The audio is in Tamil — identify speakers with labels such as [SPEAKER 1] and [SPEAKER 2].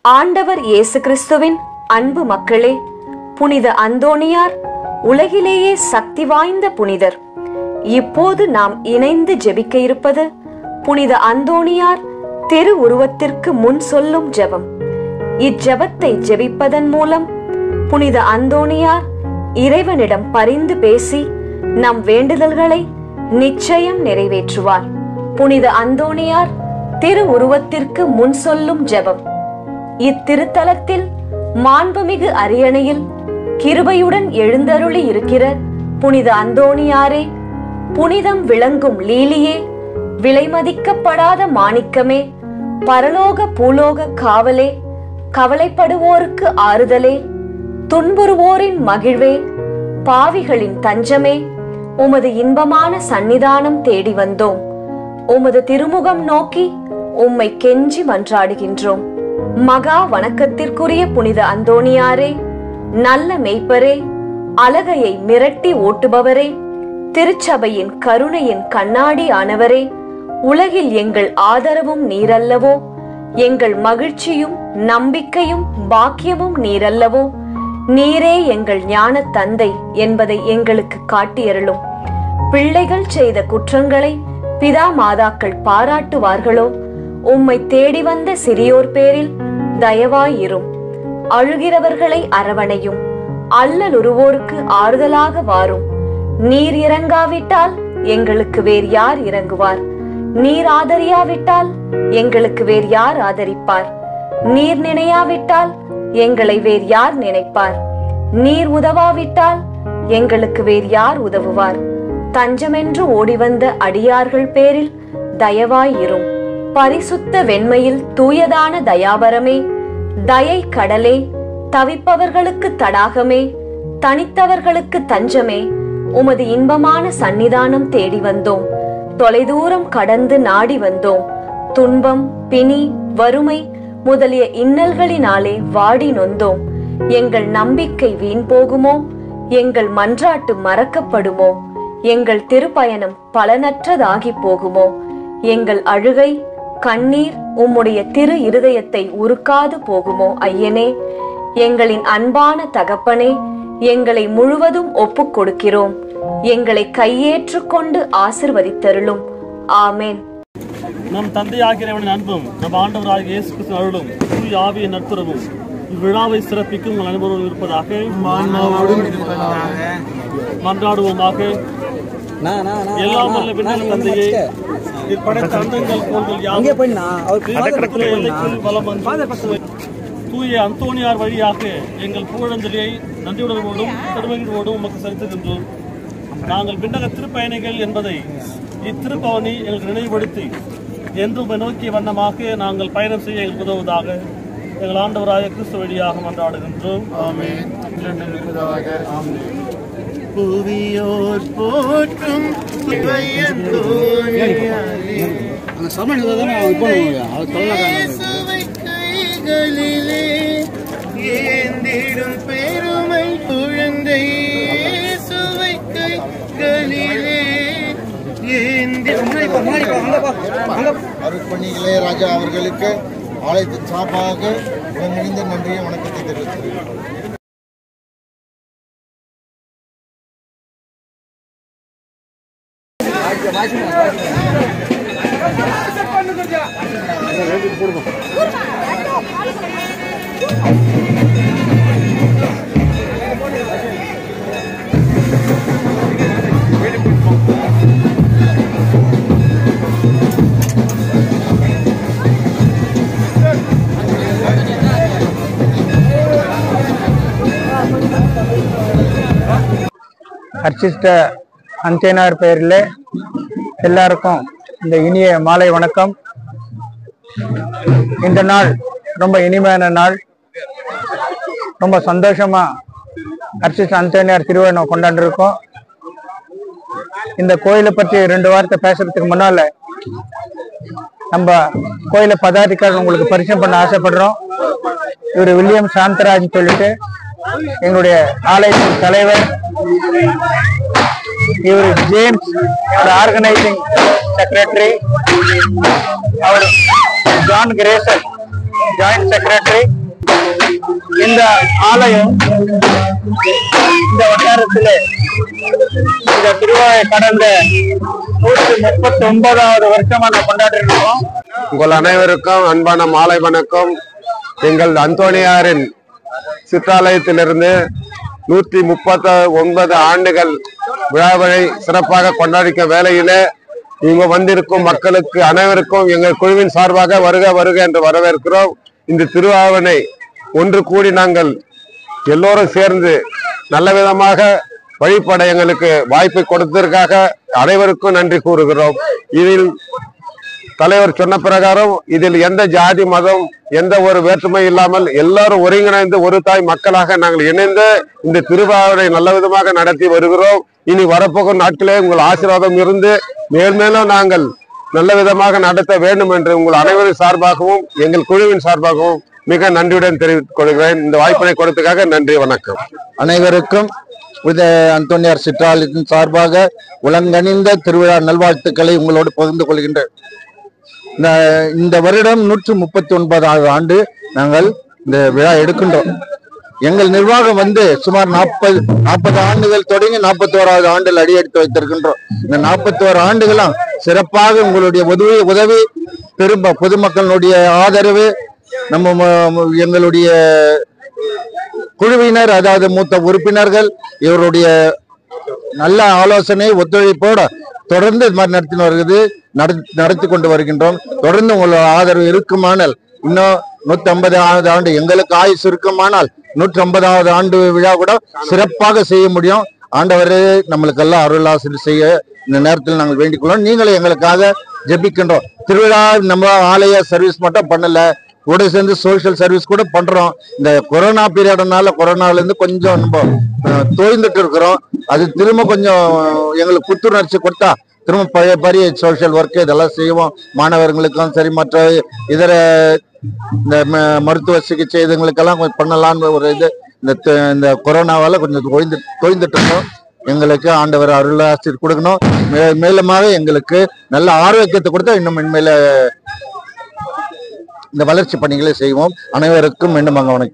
[SPEAKER 1] ஆண்டவர் இயேசு கிறிஸ்துவின் அன்பு மக்களே, புனித அந்தோணியார் உலகிலேயே சக்தி வாய்ந்த புனிதர். இப்போது நாம் இணைந்து ஜெபிக்க இருப்பது புனித அந்தோணியார் திரு உருவத்திற்கு முன் சொல்லும் ஜெபம். இஜெபத்தை ஜெபிப்பதன் மூலம் புனித அந்தோணியார் இறைவனிடம் பரிந்து பேசி நம் வேண்டுதல்களை நிச்சயம் நிறைவேற்றுவார். புனித அந்தோணியார் திரு உருவத்திற்கு முன் சொல்லும் ஜெபம். இத்திருத்தலத்தில் மாண்புமிகு அரியணையில் கிருபையுடன் எழுந்தருளி இருக்கிற புனித அந்தோணியாரே, புனிதம் விளங்கும் லீலியே, விலைமதிக்கப்படாத மாணிக்கமே, பரலோக பூலோக காவலே, கவலைப்படுவோருக்கு ஆறுதலே, துன்புறுவோரின் மகிழ்வே, பாவிகளின் தஞ்சமே, உமது இன்பமான சந்நிதானம் தேடி வந்தோம். உமது திருமுகம் நோக்கி உம்மை கெஞ்சி மன்றாடுகின்றோம். மகா வணக்கத்திற்குரிய புனித அந்தோணியாரே, நல்ல மெய்ப்பரே, அலகையை மிரட்டி ஓட்டுபவரே, திருச்சபையின் கருணையின் கண்ணாடி ஆனவரே, உலகில் எங்கள் ஆதரவும் நீரல்லவோ, எங்கள் மகிழ்ச்சியும் நம்பிக்கையும் பாக்கியமும் நீரல்லவோ, நீரே எங்கள் ஞான தந்தை என்பதை எங்களுக்கு காட்டியருளும். பிள்ளைகள் செய்த குற்றங்களை பிதா மாதாக்கள் பாராட்டுவார்களோ, உம்மை தேடி வந்த சிறியோர் பேரில் தயவாயிரும். அழுகிறவர்களை அரவணையும், அல்லலுருவோருக்கு ஆறுதலாக வாரும். நீர் இறங்காவிட்டால் எங்களுக்கு வேறு யார் இறங்குவார்? நீர் ஆதரியாவிட்டால் எங்களுக்கு வேறு யார் ஆதரிப்பார்? நீர் நினையாவிட்டால் எங்களை வேறு யார் நினைப்பார்? நீர் உதவாவிட்டால் எங்களுக்கு வேறு யார் உதவுவார்? தஞ்சமென்று ஓடிவந்த அடியார்கள் பேரில் தயவாயிரும். பரிசுத்த வெண்மையில் தூயதான தயாபரமே, தயை கடலே, தவிப்பவர்களுக்கு தடாகமே, தனித்தவர்களுக்கு தஞ்சமே, உமது இன்பமான சந்நிதானம் தேடி வந்தோம். தொலைதூரம் கடந்து நாடி வந்தோம். துன்பம், பிணி, வறுமை முதலிய இன்னல்களினாலே வாடி நொந்தோம். எங்கள் நம்பிக்கை வீண் போகுமோ? எங்கள் மன்றாட்டு மறக்கப்படுமோ? எங்கள் திருப்பயணம் பலனற்றதாகி போகுமோ? எங்கள் அழுகை கண்ணீர் உம்முடைய திரு இருதயத்தை உருக்காது போகுமோ? ஐயனே, எங்களின் அன்பான தகப்பனே, எங்களை முழுவதும் ஒப்புக் கொடுக்கிறோம். எங்களை கையேற்றுக் கொண்டு ஆசிர்வதித்தருளும். ஆமேன்.
[SPEAKER 2] நம் தந்தையாகிறவனின் அன்பும் நம் ஆண்டவராகிய இயேசு கிறிஸ்துவின் அருளும் தூய ஆவியின் நட்புறவும் இவ்விழாவை சிறப்பிக்கும் உங்கள் அனுபவம் இருப்பதாக மன்றாடுவோமாக. எல்லாம் வல்ல விண்ணக தந்தையே, தூய அந்தோணியார் வழியாக எங்கள் புகழஞ்சலியை நன்றியுடனோடும் பெருமையோடும் உமக்கு செலுத்துகின்றோம். நாங்கள் விண்ணக திருப்பயணிகள் என்பதை இத்திருப்பவனி எங்களுக்கு நினைவுபடுத்தி என்றும் நோக்கிய வண்ணமாக நாங்கள் பயணம் செய்ய எங்களுக்கு உதவுவதாக எங்கள் ஆண்டவராய கிறிஸ்து வழியாக மன்றாடுகின்றோம். ஆமென்.
[SPEAKER 3] புவியோர் போற்றும் கைகளிலே ஏந்திடும் பெருமை குழந்தை சுவை கைகளிலே அருட்பணிகளே ராஜா அவர்களுக்கு ஆலயத்தின் சார்பாக உடனிருந்த நன்றியை வணக்கத்தை தெரிவிக்கிறேன்.
[SPEAKER 4] அர்ச்சிஷ்ட அந்தோணியார் பெயரில் எல்லாருக்கும் இந்த இனிய மாலை வணக்கம். இந்த நாள் ரொம்ப இனிமையான நாள். ரொம்ப சந்தோஷமா அர்ச்சிஷ்ட அந்தோணியார் திருவிழா கொண்டாண்டிருக்கோம். இந்த கோயிலை பற்றி 2 வார்த்தை பேசுறதுக்கு முன்னால நம்ம கோயிலை பதாதிக்காரர் உங்களுக்கு பரிசயம் பண்ண ஆசைப்படுறோம். இவர் வில்லியம் சாந்தராஜ் சொல்லிட்டு எங்களுடைய ஆலயத்தின் தலைவர். இவர் ஜேம்ஸ் ஆர்கனைசிங் செக்ரட்டரி. அவர் ஜான் கிரேசர் ஜாயிண்ட் செக்ரட்டரி. இந்த ஆலயம் இந்த வட்டாரத்திலே இந்த திருவாயை கடந்த 139வது வருஷமா நான் கொண்டாடிருக்கோம்.
[SPEAKER 5] உங்கள் அனைவருக்கும் அன்பான மாலை வணக்கம். எங்கள் அந்தோணியாரின் சிற்றாலயத்திலிருந்து 139 ஆண்டுகள் விழாவை சிறப்பாக கொண்டாடிக்கும் வேளையிலே இங்கு வந்திருக்கும் மக்களுக்கு அனைவருக்கும் எங்கள் குழுவின் சார்பாக வருக வருக என்று வரவேற்கிறோம். இந்த திருவாவனை ஒன்று கூடி நாங்கள் எல்லோரும் சேர்ந்து நல்ல விதமாக வழிபட எங்களுக்கு வாய்ப்பை கொடுத்ததற்காக அனைவருக்கும் நன்றி கூறுகிறோம். இதில் தலைவர் சொன்ன பிரகாரம் இதில் எந்த ஜாதி மதம் எந்த ஒரு வேற்றுமை இல்லாமல் எல்லாரும் ஒருங்கிணைந்து ஒரு தாய் மக்களாக நாங்கள் இணைந்து இந்த திருவிழாவை நல்ல விதமாக நடத்தி வருகிறோம். இனி வரப்போகும் நாட்களே உங்கள் ஆசீர்வாதம் இருந்து மேல்மேலும் நாங்கள் நல்ல விதமாக நடத்த வேண்டும் என்று உங்கள் அனைவரின் சார்பாகவும் எங்கள் குழுவின் சார்பாகவும் மிக நன்றியுடன் தெரிவித்துக் கொள்கிறேன். இந்த வாய்ப்பினை கொடுத்ததுக்காக நன்றி, வணக்கம்.
[SPEAKER 3] அனைவருக்கும் அந்தோணியார் சிற்றாலயத்தின் சார்பாக உலங்கணிந்த திருவிழா நல்வாழ்த்துக்களை உங்களோடு பகிர்ந்து கொள்கின்றேன். இந்த வருடம் 139வது ஆண்டு நாங்கள் இந்த விழா எடுக்கின்றோம். எங்கள் நிர்வாகம் சுமார் 40 ஆண்டுகள் தொடங்கி 41வது ஆண்டில் அடியெடுத்து வைத்திருக்கின்றோம். இந்த 41 ஆண்டுகளும் சிறப்பாக உங்களுடைய உதவி திரும்ப பொதுமக்களுடைய ஆதரவு நம்ம எங்களுடைய குழுவினர் அதாவது மூத்த உறுப்பினர்கள் இவருடைய நல்ல ஆலோசனை ஒத்துழைப்போடு தொடர்ந்து இது மாதிரி நடத்தி கொண்டு வருகின்றோம். தொடர்ந்து உங்களோட ஆதரவு இருக்குமானால் இன்னும் 150வது ஆண்டு எங்களுக்கு ஆயுசு இருக்குமானால் 150வது ஆண்டு விழா கூட சிறப்பாக செய்ய முடியும். ஆண்டவரே நம்மளுக்கெல்லாம் அருளாசிரியர் செய்ய இந்த நேரத்தில் நாங்கள் வேண்டிக் கொள்வோம். நீங்களும் எங்களுக்காக ஜெபிக்கின்றோம். திருவிழா நம்ம ஆலய சர்வீஸ் மட்டும் பண்ணல, கூட சேர்ந்து சோசியல் சர்வீஸ் கூட பண்றோம். இந்த கொரோனா பீரியட்னால கொரோனால இருந்து கொஞ்சம் நம்ம தோய்ந்துட்டு இருக்கிறோம். அது திரும்ப கொஞ்சம் எங்களுக்கு புத்துணர்ச்சி கொடுத்தா திரும்ப பழைய சோசியல் ஒர்க் இதெல்லாம் செய்வோம். மாணவர்களுக்கும் சரி மற்ற இதர இந்த மருத்துவ சிகிச்சை இதுங்களுக்கெல்லாம் கொஞ்சம் பண்ணலான்னு ஒரு இந்த கொரோனாவால கொஞ்சம் தோய்ந்துட்டு இருக்கோம். எங்களுக்கு ஆண்டவர் அருளாசிரியர் கொடுக்கணும். மேலுமாக எங்களுக்கு நல்ல ஆரோக்கியத்தை கொடுத்தா இன்னும் மென்மேல இந்த வளர்ச்சி பணிகளை செய்வோம். அனைவருக்கும் மீண்டும் வணக்கம்.